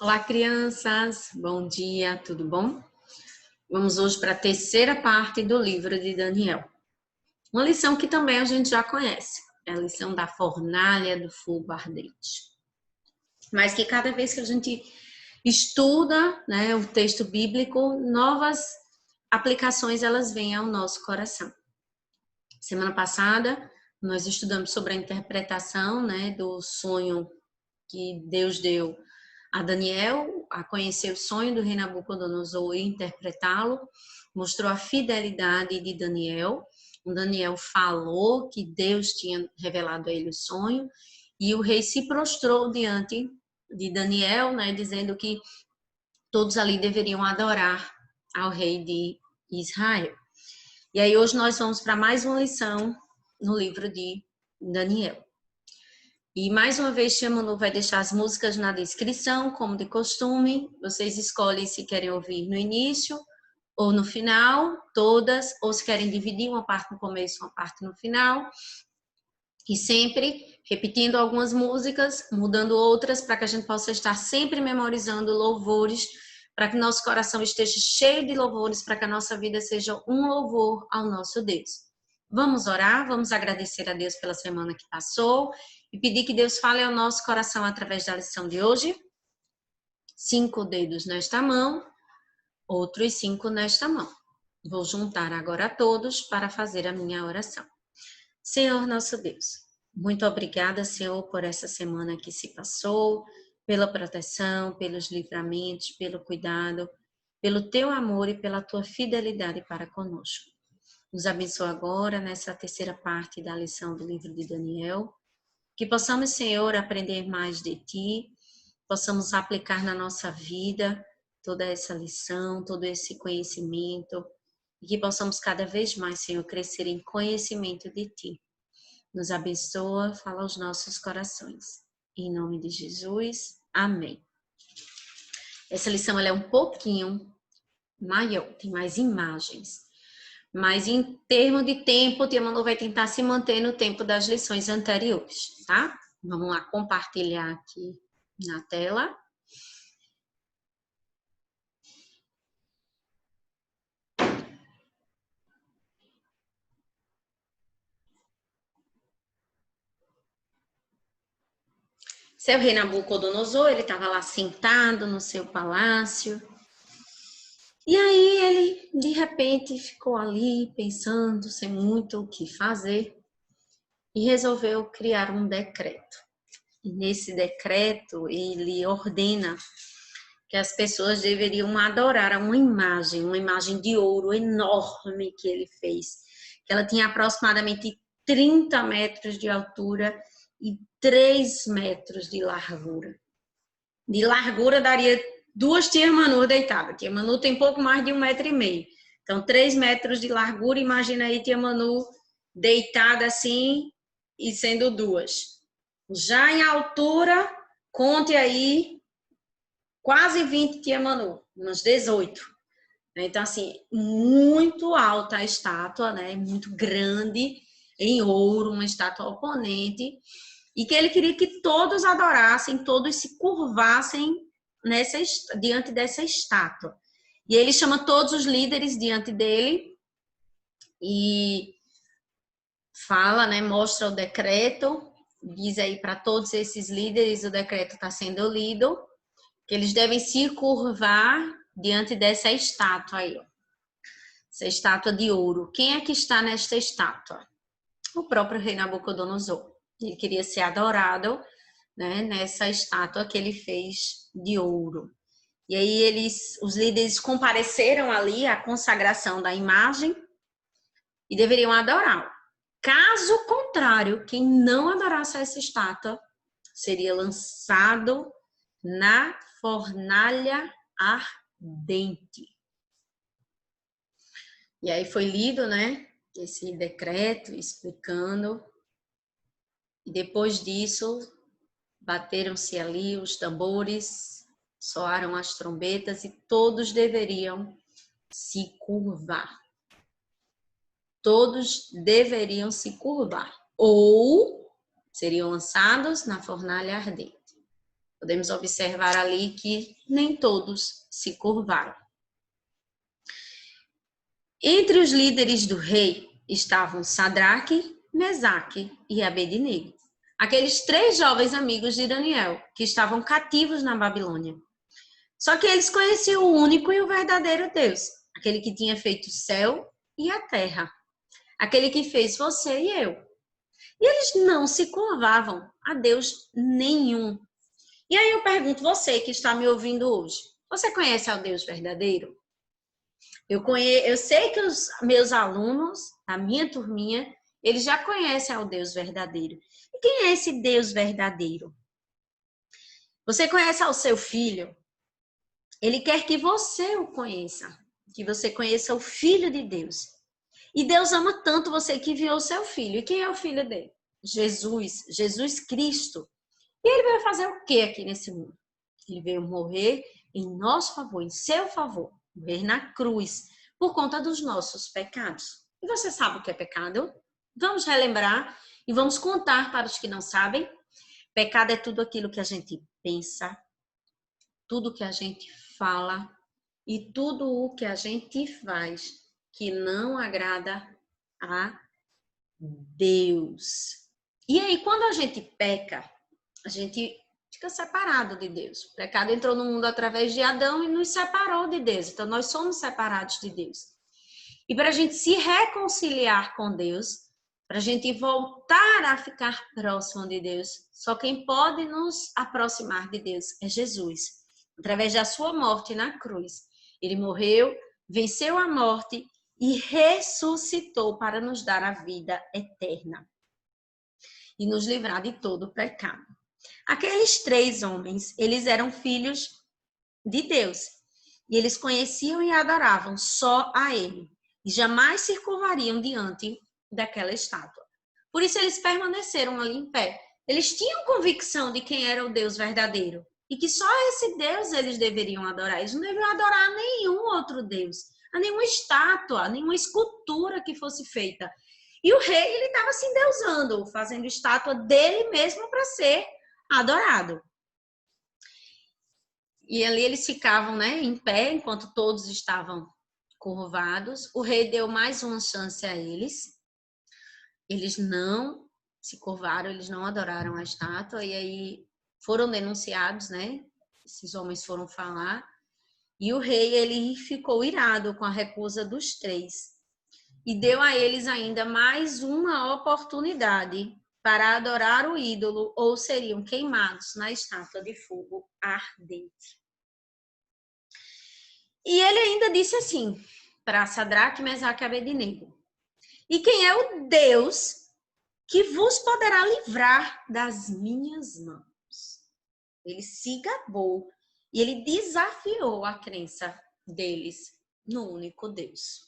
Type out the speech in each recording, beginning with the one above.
Olá, crianças! Bom dia, tudo bom? Vamos hoje para a terceira parte do livro de Daniel. Uma lição que também a gente já conhece, é a lição da fornalha do fogo ardente. Mas que cada vez que a gente estuda, né, o texto bíblico, novas aplicações elas vêm ao nosso coração. Semana passada, nós estudamos sobre a interpretação, né, do sonho que Deus deu a Daniel, a conhecer o sonho do rei Nabucodonosor e interpretá-lo, mostrou a fidelidade de Daniel. O Daniel falou que Deus tinha revelado a ele o sonho e o rei se prostrou diante de Daniel, né, dizendo que todos ali deveriam adorar ao rei de Israel. E aí hoje nós vamos para mais uma lição no livro de Daniel. E mais uma vez, Tia Manu vai deixar as músicas na descrição, como de costume. Vocês escolhem se querem ouvir no início ou no final, todas, ou se querem dividir uma parte no começo, uma parte no final. E sempre repetindo algumas músicas, mudando outras, para que a gente possa estar sempre memorizando louvores, para que nosso coração esteja cheio de louvores, para que a nossa vida seja um louvor ao nosso Deus. Vamos orar, vamos agradecer a Deus pela semana que passou e pedir que Deus fale ao nosso coração através da lição de hoje. 5 dedos nesta mão, outros 5 nesta mão. Vou juntar agora a todos para fazer a minha oração. Senhor nosso Deus, muito obrigada, Senhor, por essa semana que se passou, pela proteção, pelos livramentos, pelo cuidado, pelo teu amor e pela tua fidelidade para conosco. Nos abençoa agora nessa terceira parte da lição do livro de Daniel, que possamos, Senhor, aprender mais de Ti, possamos aplicar na nossa vida toda essa lição, todo esse conhecimento, e que possamos cada vez mais, Senhor, crescer em conhecimento de Ti. Nos abençoa, fala aos nossos corações. Em nome de Jesus, amém. Essa lição ela é um pouquinho maior, tem mais imagens. Mas em termos de tempo, o Tia Manu vai tentar se manter no tempo das lições anteriores, tá? Vamos lá compartilhar aqui na tela. Seu rei Nabucodonosor, ele estava lá sentado no seu palácio. E aí ele, de repente, ficou ali pensando, sem muito o que fazer, e resolveu criar um decreto. E nesse decreto, ele ordena que as pessoas deveriam adorar uma imagem de ouro enorme que ele fez, que ela tinha aproximadamente 30 metros de altura e 3 metros de largura. De largura daria 2 Tia Manu deitadas. Tia Manu tem pouco mais de 1,5 metro. Então, 3 metros de largura, imagina aí Tia Manu deitada assim e sendo 2. Já em altura, conte aí quase 20 Tia Manu, umas 18. Então, assim, muito alta a estátua, né? Muito grande, em ouro, uma estátua oponente. E que ele queria que todos adorassem, todos se curvassem diante dessa estátua. E ele chama todos os líderes diante dele e fala, né? Mostra o decreto, diz aí para todos esses líderes, o decreto está sendo lido, que eles devem se curvar diante dessa estátua aí, ó. Essa estátua de ouro. Quem é que está nesta estátua? O próprio rei Nabucodonosor. Ele queria ser adorado, né, nessa estátua que ele fez de ouro. E aí os líderes compareceram ali à consagração da imagem e deveriam adorá-lo. Caso contrário, quem não adorasse essa estátua seria lançado na fornalha ardente. E aí foi lido, né, esse decreto explicando. E depois disso, bateram-se ali os tambores, soaram as trombetas e todos deveriam se curvar. Todos deveriam se curvar ou seriam lançados na fornalha ardente. Podemos observar ali que nem todos se curvaram. Entre os líderes do rei estavam Sadraque, Mesaque e Abednego, aqueles 3 jovens amigos de Daniel, que estavam cativos na Babilônia. Só que eles conheciam o único e o verdadeiro Deus, aquele que tinha feito o céu e a terra, aquele que fez você e eu. E eles não se curvavam a Deus nenhum. E aí eu pergunto, você que está me ouvindo hoje, você conhece ao Deus verdadeiro? Eu sei que os meus alunos, a minha turminha, eles já conhecem ao Deus verdadeiro. E quem é esse Deus verdadeiro? Você conhece ao seu filho? Ele quer que você o conheça, que você conheça o Filho de Deus. E Deus ama tanto você que enviou o seu filho. E quem é o filho dele? Jesus Cristo. E ele veio fazer o que aqui nesse mundo? Ele veio morrer em nosso favor, em seu favor, morrer na cruz, por conta dos nossos pecados. E você sabe o que é pecado? Vamos relembrar e vamos contar para os que não sabem. Pecado é tudo aquilo que a gente pensa, tudo que a gente fala e tudo o que a gente faz que não agrada a Deus. E aí, quando a gente peca, a gente fica separado de Deus. O pecado entrou no mundo através de Adão e nos separou de Deus. Então, nós somos separados de Deus. E para a gente se reconciliar com Deus, para a gente voltar a ficar próximo de Deus, só quem pode nos aproximar de Deus é Jesus. Através da sua morte na cruz. Ele morreu, venceu a morte e ressuscitou para nos dar a vida eterna e nos livrar de todo o pecado. Aqueles 3 homens, eles eram filhos de Deus e eles conheciam e adoravam só a Ele e jamais se curvariam diante daquela estátua. Por isso eles permaneceram ali em pé. Eles tinham convicção de quem era o Deus verdadeiro e que só esse Deus eles deveriam adorar. Eles não deveriam adorar a nenhum outro Deus, a nenhuma estátua, a nenhuma escultura que fosse feita. E o rei, ele estava se endeusando, fazendo estátua dele mesmo para ser adorado. E ali eles ficavam, né, em pé, enquanto todos estavam curvados. O rei deu mais uma chance a eles. Eles não se curvaram, eles não adoraram a estátua. E aí foram denunciados, né? Esses homens foram falar. E o rei, ele ficou irado com a recusa dos 3. E deu a eles ainda mais uma oportunidade para adorar o ídolo ou seriam queimados na estátua de fogo ardente. E ele ainda disse assim, para Sadraque, Mesaque e Abednego: e quem é o Deus que vos poderá livrar das minhas mãos? Ele se gabou e ele desafiou a crença deles no único Deus.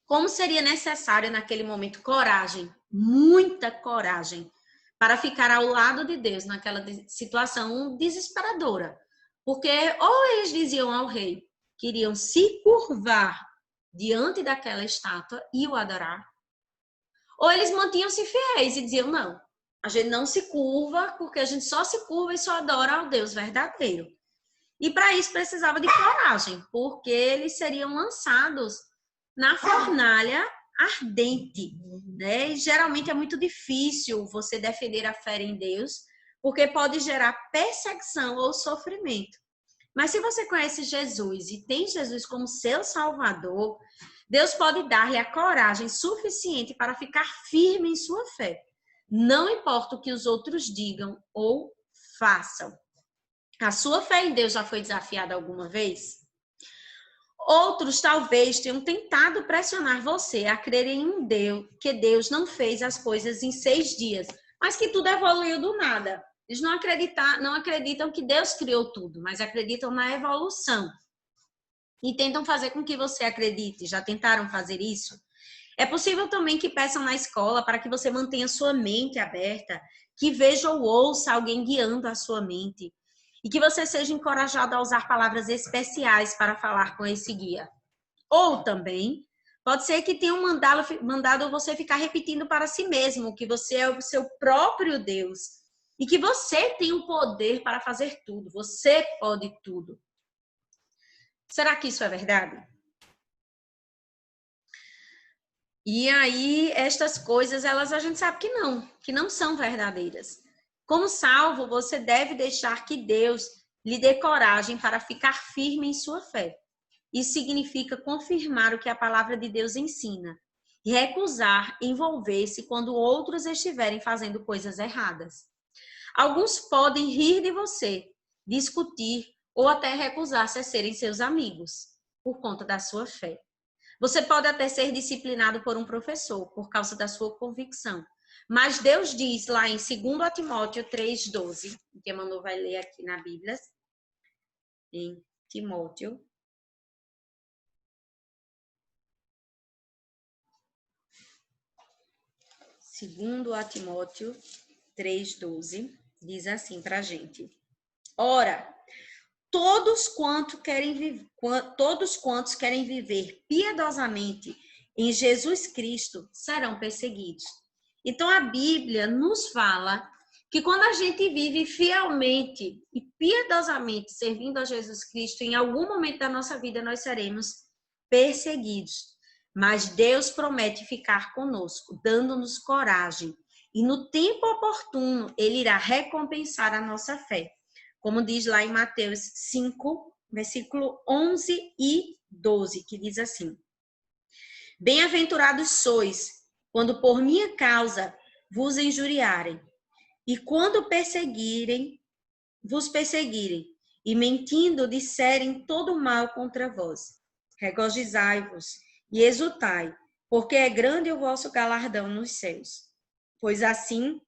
Como seria necessário naquele momento coragem, muita coragem, para ficar ao lado de Deus naquela situação desesperadora. Porque ou eles diziam ao rei que iriam se curvar diante daquela estátua e o adorar, ou eles mantinham-se fiéis e diziam, não, a gente não se curva porque a gente só se curva e só adora ao Deus verdadeiro. E para isso precisava de coragem, porque eles seriam lançados na fornalha ardente, né? E geralmente é muito difícil você defender a fé em Deus, porque pode gerar perseguição ou sofrimento. Mas se você conhece Jesus e tem Jesus como seu Salvador, Deus pode dar-lhe a coragem suficiente para ficar firme em sua fé. Não importa o que os outros digam ou façam. A sua fé em Deus já foi desafiada alguma vez? Outros talvez tenham tentado pressionar você a crer em um Deus, que Deus não fez as coisas em 6 dias, mas que tudo evoluiu do nada. Eles não acreditam que Deus criou tudo, mas acreditam na evolução. E tentam fazer com que você acredite. Já tentaram fazer isso? É possível também que peçam na escola para que você mantenha sua mente aberta, que veja ou ouça alguém guiando a sua mente. E que você seja encorajado a usar palavras especiais para falar com esse guia. Ou também, pode ser que tenham mandado você ficar repetindo para si mesmo que você é o seu próprio Deus e que você tem o poder para fazer tudo. Você pode tudo. Será que isso é verdade? E aí, estas coisas, a gente sabe que não são verdadeiras. Como salvo, você deve deixar que Deus lhe dê coragem para ficar firme em sua fé. Isso significa confirmar o que a palavra de Deus ensina e recusar envolver-se quando outros estiverem fazendo coisas erradas. Alguns podem rir de você, discutir ou até recusar-se a serem seus amigos por conta da sua fé. Você pode até ser disciplinado por um professor por causa da sua convicção. Mas Deus diz lá em 2 Timóteo 3,12, que a Manu vai ler aqui na Bíblia, em Timóteo. Segundo a Timóteo 3,12, diz assim para a gente. Ora, todos quantos querem viver piedosamente em Jesus Cristo serão perseguidos. Então, a Bíblia nos fala que quando a gente vive fielmente e piedosamente servindo a Jesus Cristo, em algum momento da nossa vida nós seremos perseguidos. Mas Deus promete ficar conosco, dando-nos coragem. E no tempo oportuno, Ele irá recompensar a nossa fé. Como diz lá em Mateus 5, versículo 11 e 12, que diz assim: Bem-aventurados sois, quando por minha causa vos injuriarem, e quando vos perseguirem, e mentindo disserem todo mal contra vós. Regozijai-vos e exultai, porque é grande o vosso galardão nos céus. Pois assim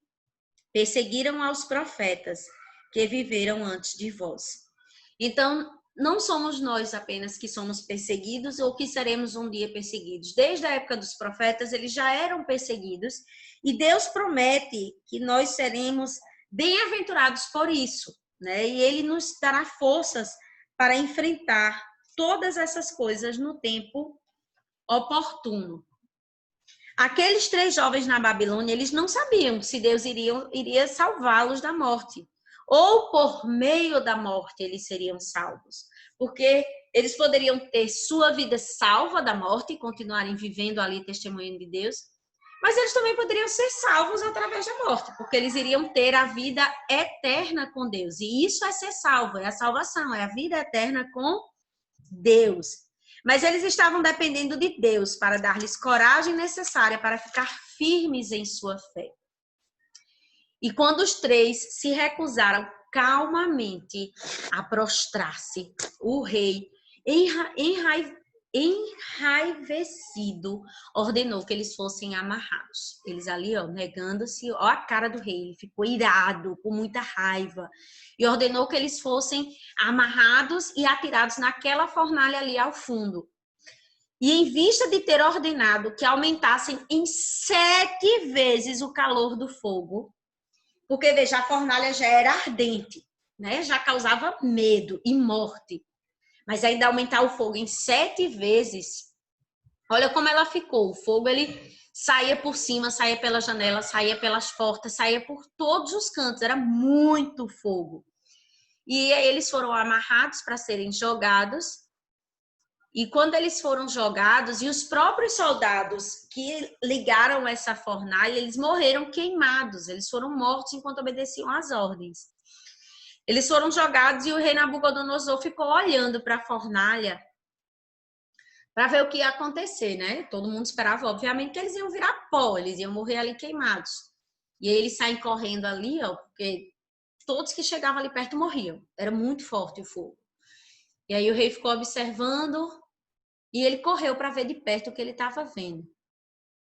perseguiram aos profetas que viveram antes de vós. Então, não somos nós apenas que somos perseguidos ou que seremos um dia perseguidos. Desde a época dos profetas, eles já eram perseguidos e Deus promete que nós seremos bem-aventurados por isso, né? E Ele nos dará forças para enfrentar todas essas coisas no tempo oportuno. Aqueles 3 jovens na Babilônia, eles não sabiam se Deus iria salvá-los da morte. Ou por meio da morte eles seriam salvos. Porque eles poderiam ter sua vida salva da morte e continuarem vivendo ali testemunhando de Deus. Mas eles também poderiam ser salvos através da morte. Porque eles iriam ter a vida eterna com Deus. E isso é ser salvo, é a salvação, é a vida eterna com Deus. Mas eles estavam dependendo de Deus para dar-lhes coragem necessária para ficar firmes em sua fé. E quando os 3 se recusaram calmamente a prostrar-se, o rei, enraivecido, ordenou que eles fossem amarrados. Eles ali, negando-se, a cara do rei, ele ficou irado, com muita raiva, e ordenou que eles fossem amarrados e atirados naquela fornalha ali ao fundo. E em vista de ter ordenado que aumentassem em 7 vezes o calor do fogo, porque, veja, a fornalha já era ardente, né? Já causava medo e morte. Mas ainda aumentar o fogo em 7 vezes, olha como ela ficou. O fogo, ele saía por cima, saía pela janela, saía pelas portas, saía por todos os cantos. Era muito fogo. E aí eles foram amarrados para serem jogados. E quando eles foram jogados, e os próprios soldados que ligaram essa fornalha, eles morreram queimados. Eles foram mortos enquanto obedeciam às ordens. Eles foram jogados e o rei Nabucodonosor ficou olhando para a fornalha para ver o que ia acontecer, né? Todo mundo esperava, obviamente, que eles iam virar pó, eles iam morrer ali queimados. E aí eles saem correndo ali, porque todos que chegavam ali perto morriam. Era muito forte o fogo. E aí o rei ficou observando e ele correu para ver de perto o que ele estava vendo.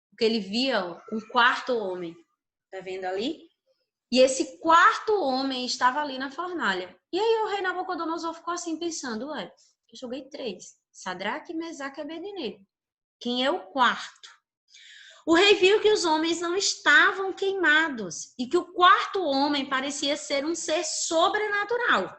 Porque ele via um 4º homem, tá vendo ali? E esse 4º homem estava ali na fornalha. E aí o rei Nabucodonosor ficou assim pensando, eu joguei 3, Sadraque, Mesaque e Abednego. Quem é o 4º? O rei viu que os homens não estavam queimados e que o 4º homem parecia ser um ser sobrenatural.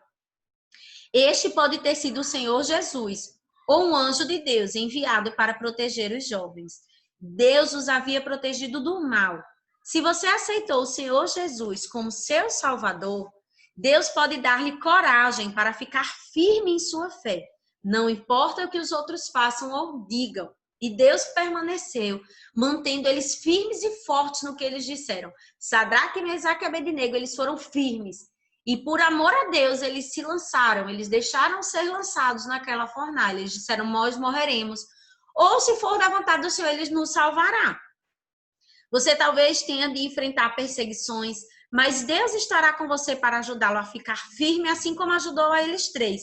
Este pode ter sido o Senhor Jesus ou um anjo de Deus enviado para proteger os jovens. Deus os havia protegido do mal, Se você aceitou o Senhor Jesus como seu Salvador, Deus pode dar-lhe coragem para ficar firme em sua fé. Não importa o que os outros façam ou digam. E Deus permaneceu, mantendo eles firmes e fortes no que eles disseram. Sadraque, Mesaque e Abednego, eles foram firmes. E por amor a Deus, eles se lançaram, eles deixaram ser lançados naquela fornalha. Eles disseram, nós morreremos. Ou se for da vontade do Senhor, ele nos salvará. Você talvez tenha de enfrentar perseguições, mas Deus estará com você para ajudá-lo a ficar firme, assim como ajudou a eles três.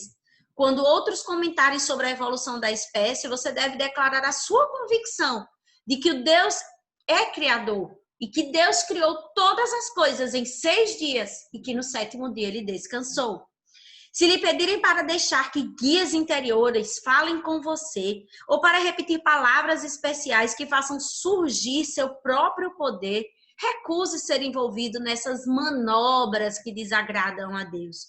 Quando outros comentarem sobre a evolução da espécie, você deve declarar a sua convicção de que o Deus é criador e que Deus criou todas as coisas em 6 dias e que no 7º dia ele descansou. Se lhe pedirem para deixar que guias interiores falem com você ou para repetir palavras especiais que façam surgir seu próprio poder, recuse ser envolvido nessas manobras que desagradam a Deus.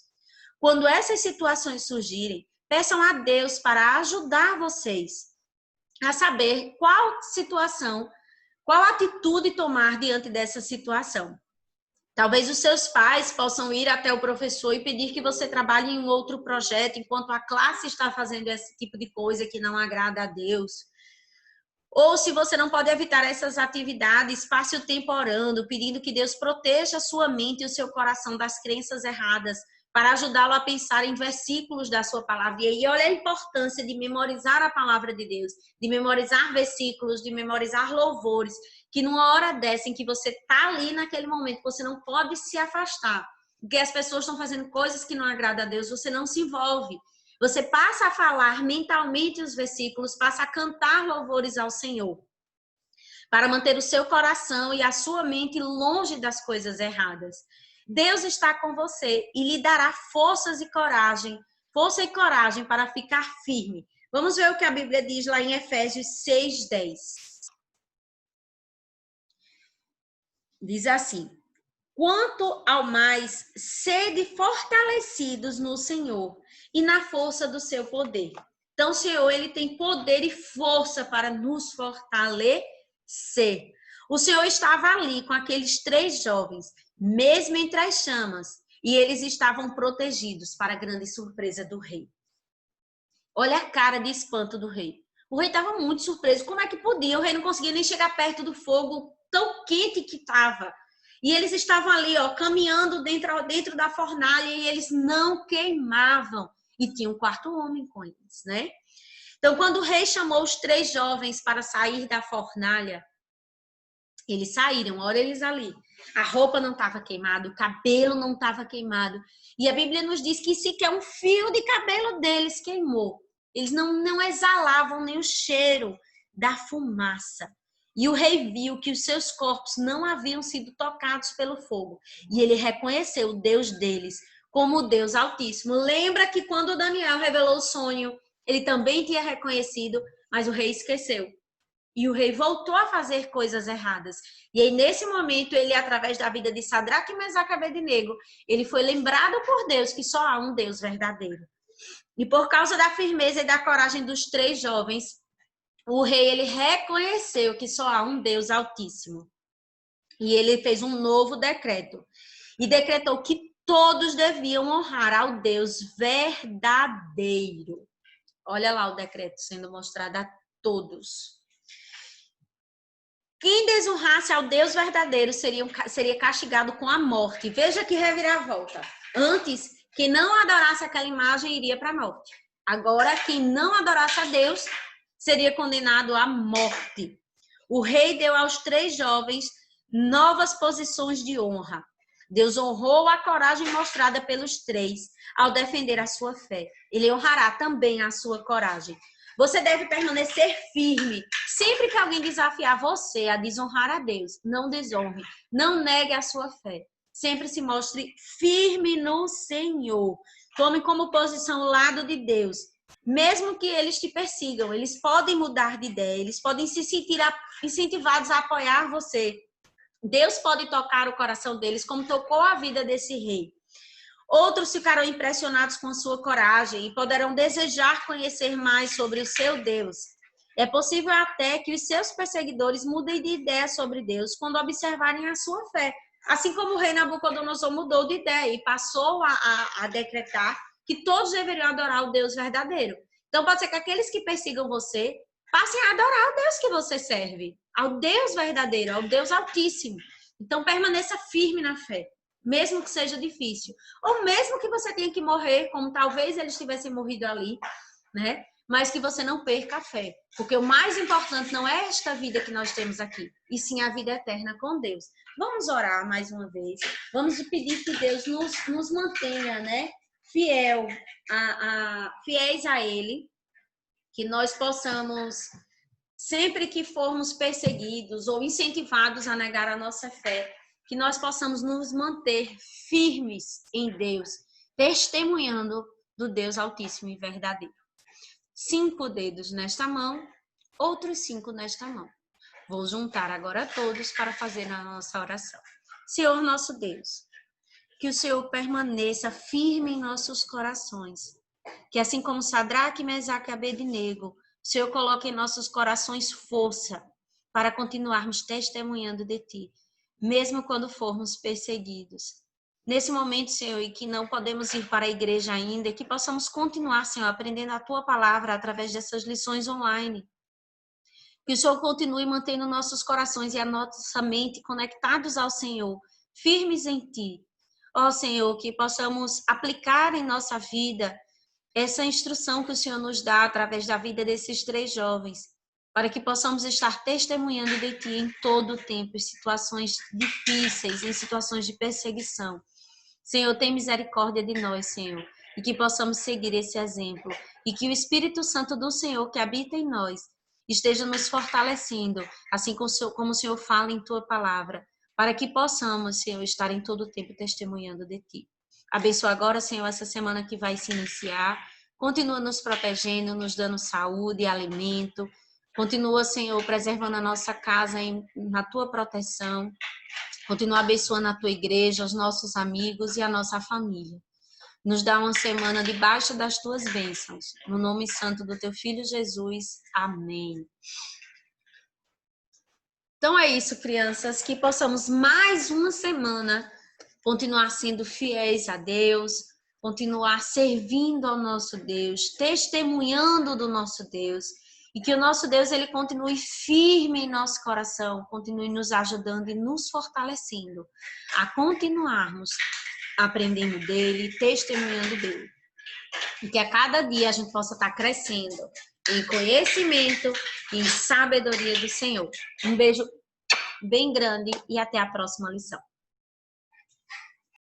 Quando essas situações surgirem, peçam a Deus para ajudar vocês a saber qual situação, qual atitude tomar diante dessa situação. Talvez os seus pais possam ir até o professor e pedir que você trabalhe em um outro projeto enquanto a classe está fazendo esse tipo de coisa que não agrada a Deus. Ou se você não pode evitar essas atividades, passe o tempo orando, pedindo que Deus proteja a sua mente e o seu coração das crenças erradas, para ajudá-lo a pensar em versículos da sua palavra. E aí, olha a importância de memorizar a palavra de Deus, de memorizar versículos, de memorizar louvores, que numa hora dessa em que você está ali naquele momento, você não pode se afastar, porque as pessoas estão fazendo coisas que não agradam a Deus, você não se envolve. Você passa a falar mentalmente os versículos, passa a cantar louvores ao Senhor, para manter o seu coração e a sua mente longe das coisas erradas. Deus está com você e lhe dará força e coragem para ficar firme. Vamos ver o que a Bíblia diz lá em Efésios 6:10. Diz assim: quanto ao mais, sede fortalecidos no Senhor e na força do seu poder. Então, o Senhor, ele tem poder e força para nos fortalecer. O Senhor estava ali com aqueles 3 jovens, mesmo entre as chamas, e eles estavam protegidos, para a grande surpresa do rei. Olha a cara de espanto do rei. O rei estava muito surpreso. Como é que podia? O rei não conseguia nem chegar perto do fogo tão quente que estava. E eles estavam ali, ó, caminhando dentro da fornalha e eles não queimavam. E tinha um 4º homem com eles, né? Então, quando o rei chamou os 3 jovens para sair da fornalha, eles saíram, olha eles ali. A roupa não estava queimada, o cabelo não estava queimado. E a Bíblia nos diz que sequer um fio de cabelo deles queimou. Eles não exalavam nem o cheiro da fumaça. E o rei viu que os seus corpos não haviam sido tocados pelo fogo. E ele reconheceu o Deus deles como o Deus Altíssimo. Lembra que quando Daniel revelou o sonho, ele também tinha reconhecido, mas o rei esqueceu. E o rei voltou a fazer coisas erradas. E aí, nesse momento, ele, através da vida de Sadraque, Mesaque e Abednego, ele foi lembrado por Deus que só há um Deus verdadeiro. E por causa da firmeza e da coragem dos 3 jovens, o rei, ele reconheceu que só há um Deus Altíssimo. E ele fez um novo decreto. E decretou que todos deviam honrar ao Deus verdadeiro. Olha lá o decreto sendo mostrado a todos. Quem desonrasse ao Deus verdadeiro seria castigado com a morte. Veja que reviravolta. Antes, quem não adorasse aquela imagem iria para a morte. Agora, quem não adorasse a Deus seria condenado à morte. O rei deu aos 3 jovens novas posições de honra. Deus honrou a coragem mostrada pelos 3 ao defender a sua fé. Ele honrará também a sua coragem. Você deve permanecer firme. Sempre que alguém desafiar você a desonrar a Deus, não desonre, não negue a sua fé. Sempre se mostre firme no Senhor. Tome como posição o lado de Deus. Mesmo que eles te persigam, eles podem mudar de ideia, eles podem se sentir incentivados a apoiar você. Deus pode tocar o coração deles, como tocou a vida desse rei. Outros ficarão impressionados com a sua coragem e poderão desejar conhecer mais sobre o seu Deus. É possível até que os seus perseguidores mudem de ideia sobre Deus quando observarem a sua fé. Assim como o rei Nabucodonosor mudou de ideia e passou a decretar que todos deveriam adorar o Deus verdadeiro. Então pode ser que aqueles que persigam você passem a adorar o Deus que você serve, ao Deus verdadeiro, ao Deus altíssimo. Então permaneça firme na fé, mesmo que seja difícil. Ou mesmo que você tenha que morrer, como talvez eles tivessem morrido ali, né? Mas que você não perca a fé. Porque o mais importante não é esta vida que nós temos aqui, e sim a vida eterna com Deus. Vamos orar mais uma vez. Vamos pedir que Deus nos mantenha, né? Fiéis a Ele. Que nós possamos, sempre que formos perseguidos ou incentivados a negar a nossa fé, que nós possamos nos manter firmes em Deus, testemunhando do Deus Altíssimo e verdadeiro. 5 dedos nesta mão, outros 5 nesta mão. Vou juntar agora todos para fazer a nossa oração. Senhor nosso Deus, que o Senhor permaneça firme em nossos corações. Que assim como Sadraque, Mesaque e Abednego, o Senhor coloque em nossos corações força para continuarmos testemunhando de Ti, mesmo quando formos perseguidos. Nesse momento, Senhor, e que não podemos ir para a igreja ainda, que possamos continuar, Senhor, aprendendo a Tua palavra através dessas lições online. Que o Senhor continue mantendo nossos corações e a nossa mente conectados ao Senhor, firmes em Ti. Ó Senhor, que possamos aplicar em nossa vida essa instrução que o Senhor nos dá através da vida desses 3 jovens, para que possamos estar testemunhando de Ti em todo o tempo, em situações difíceis, em situações de perseguição. Senhor, tem misericórdia de nós, Senhor, e que possamos seguir esse exemplo, e que o Espírito Santo do Senhor que habita em nós esteja nos fortalecendo, assim como o Senhor fala em Tua palavra, para que possamos, Senhor, estar em todo o tempo testemunhando de Ti. Abençoa agora, Senhor, essa semana que vai se iniciar. Continua nos protegendo, nos dando saúde e alimento. Continua, Senhor, preservando a nossa casa na Tua proteção. Continua abençoando a Tua igreja, os nossos amigos e a nossa família. Nos dá uma semana debaixo das Tuas bênçãos. No nome santo do Teu Filho Jesus. Amém. Então é isso, crianças. Que possamos mais uma semana continuar sendo fiéis a Deus, continuar servindo ao nosso Deus, testemunhando do nosso Deus, e que o nosso Deus ele continue firme em nosso coração, continue nos ajudando e nos fortalecendo a continuarmos aprendendo dele, testemunhando dele. E que a cada dia a gente possa estar crescendo em conhecimento e em sabedoria do Senhor. Um beijo bem grande e até a próxima lição.